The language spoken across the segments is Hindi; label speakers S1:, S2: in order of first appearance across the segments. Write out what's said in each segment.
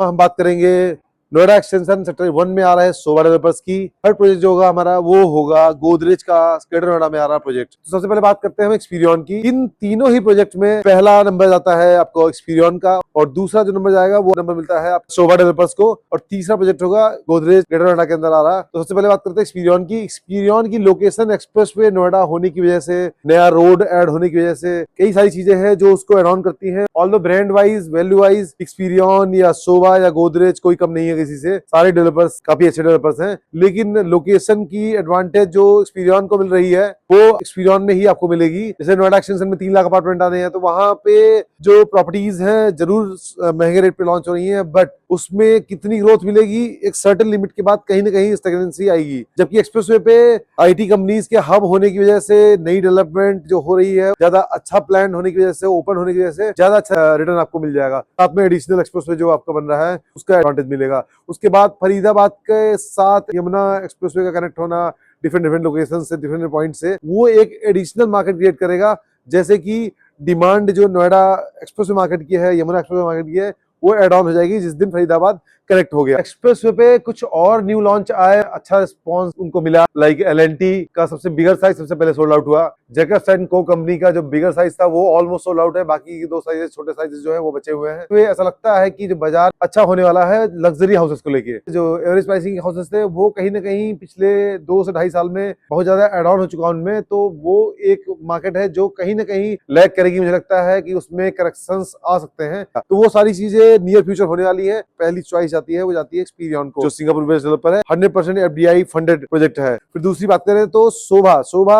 S1: हम बात करेंगे नोएडा एक्सटेंशन सेक्टर 1 में आ रहा है सोभा डेवलपर्स की। थर्ड प्रोजेक्ट जो होगा हमारा वो होगा गोदरेज का ग्रेटर नोएडा में आ रहा प्रोजेक्ट। तो सबसे पहले बात करते हैं हम एक्सपीरियन की। इन तीनों ही प्रोजेक्ट में पहला नंबर जाता है आपको एक्सपीरियन का, और दूसरा जो नंबर जाएगा वो नंबर मिलता है सोभा डेवलपर्स को, और तीसरा प्रोजेक्ट होगा गोदरेज ग्रेटर नोएडा के अंदर आ रहा। तो सबसे पहले बात करते हैं एक्सपीरियन की। एक्सपीरियन की लोकेशन एक्सप्रेसवे नोएडा होने की वजह से, नया रोड ऐड होने की वजह से कई सारी चीजें हैं जो उसको एड ऑन करती हैं। Although brand wise, value wise experience या सोभा या गोदरेज कोई कम नहीं है किसी से, सारे डेवलपर्स काफी अच्छे डेवलपर्स हैं। लेकिन लोकेशन की एडवांटेज जो एक्सपीरियन को मिल रही है वो एक्सपीरियन में ही आपको मिलेगी। जैसे नोएडा एक्सटेंशन में 3 लाख अपार्टमेंट आने हैं, तो वहां पे जो प्रॉपर्टीज हैं जरूर महंगे रेट पे लॉन्च हो रही हैं, बट उसमें कितनी ग्रोथ मिलेगी एक सर्टेन लिमिट के बाद कहीं ना कहीं स्टैग्नेंसी आएगी। जबकि एक्सप्रेसवे पे आईटी कंपनीज के हब होने की वजह से, नई डेवलपमेंट जो हो रही है, ज्यादा अच्छा प्लान होने की वजह से, ओपन होने की वजह से ज्यादा अच्छा रिटर्न आपको मिल जाएगा। साथ में एडिशनल एक्सप्रेसवे जो आपका बन रहा है उसका एडवांटेज मिलेगा। उसके बाद फरीदाबाद के साथ यमुना एक्सप्रेसवे का कनेक्ट होना डिफरेंट डिफरेंट लोकेशन से, डिफरेंट पॉइंट से, वो एक एडिशनल मार्केट क्रिएट करेगा। जैसे कि डिमांड जो नोएडा एक्सप्रेसवे मार्केट की है, यमुना एक्सप्रेसवे मार्केट की है, वो एड ऑन हो जाएगी जिस दिन फरीदाबाद कनेक्ट हो गया। एक्सप्रेसवे पे कुछ और न्यू लॉन्च आए, अच्छा रिस्पॉन्स उनको मिला। लाइक एलएनटी का सबसे बिगर साइज सबसे पहले सोल्ड आउट हुआ। जैकबसन को कंपनी का जो बिगर साइज था वो ऑलमोस्ट सोल्ड आउट है। बाकी की 2 साइजेस, छोटे साइजेस जो है वो बचे हुए हैं। तो ये ऐसा लगता है कि जो बाजार अच्छा होने वाला है लग्जरी हाउसेस को लेके। जो एवरेज प्राइसिंग के हाउसेस थे वो कहीं ना कहीं पिछले 2 से 2.5 साल में बहुत ज्यादा एड ऑन हो चुका है उनमें। तो वो एक मार्केट है जो कहीं ना कहीं लैग करेगी। मुझे लगता है कि उसमें करेक्शंस आ सकते हैं। तो वो सारी चीजें नियर फ्यूचर होने वाली है। पहली चॉइस जाती है वो जाती है एक्सपीरियन को, जो सिंगापुर बेस्ड डेवलपर है। 100% एफडीआई फंडेड प्रोजेक्ट है। फिर दूसरी बात करें तो सोभा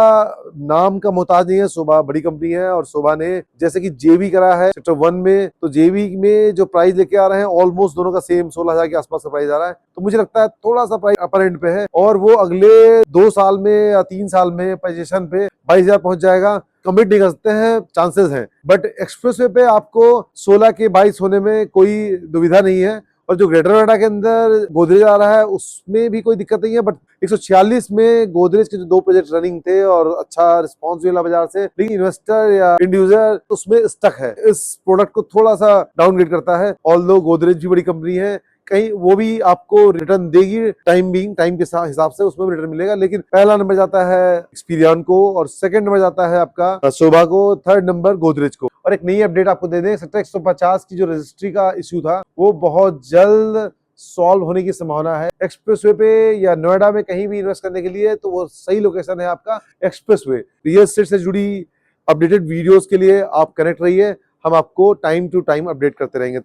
S1: नाम का मोहताज नहीं है। सोभा बड़ी कंपनी है, और सोभा ने जैसे कि जेवी करा है सेक्टर 1 में, तो जेवी में जो प्राइस लेके आ रहे हैं ऑलमोस्ट दोनों का सेम 16,000 के आसपास का प्राइस आ रहा है। तो मुझे लगता है थोड़ा सा प्राइस अपर एंड पे है, और वो अगले 2 साल में या 3 साल में पोजीशन पे 22,000 पहुंच जाएगा। कमिट नहीं कर सकते हैं, चांसेस हैं। बट एक्सप्रेसवे पे आपको 16 के 22 होने में कोई दुविधा नहीं है। और जो ग्रेटर नोएडा के अंदर गोदरेज आ रहा है उसमें भी कोई दिक्कत नहीं है। बट 146 में गोदरेज के जो 2 प्रोजेक्ट रनिंग थे और अच्छा रिस्पॉन्स मिला बाजार से, लेकिन इन्वेस्टर या इंड यूजर उसमें स्टक है। इस प्रोडक्ट को थोड़ा सा डाउनग्रेड करता है। ऑल्दो गोदरेज भी बड़ी कंपनी है, कहीं वो भी आपको रिटर्न देगी टाइम के हिसाब से, उसमें भी रिटर्न मिलेगा। लेकिन पहला नंबर जाता है एक्सपीरियन को, और सेकंड नंबर जाता है आपका सोभा को, थर्ड नंबर गोदरेज को। और एक नई अपडेट आपको दे दें, सेक्टर 150 की जो रजिस्ट्री का इश्यू था वो बहुत जल्द सॉल्व होने की संभावना है। एक्सप्रेसवे पे या नोएडा में कहीं भी इन्वेस्ट करने के लिए तो वो सही लोकेशन है आपका एक्सप्रेसवे। रियल एस्टेट से जुड़ी अपडेटेड वीडियोस के लिए आप कनेक्ट रहिए, हम आपको टाइम टू टाइम अपडेट करते रहेंगे।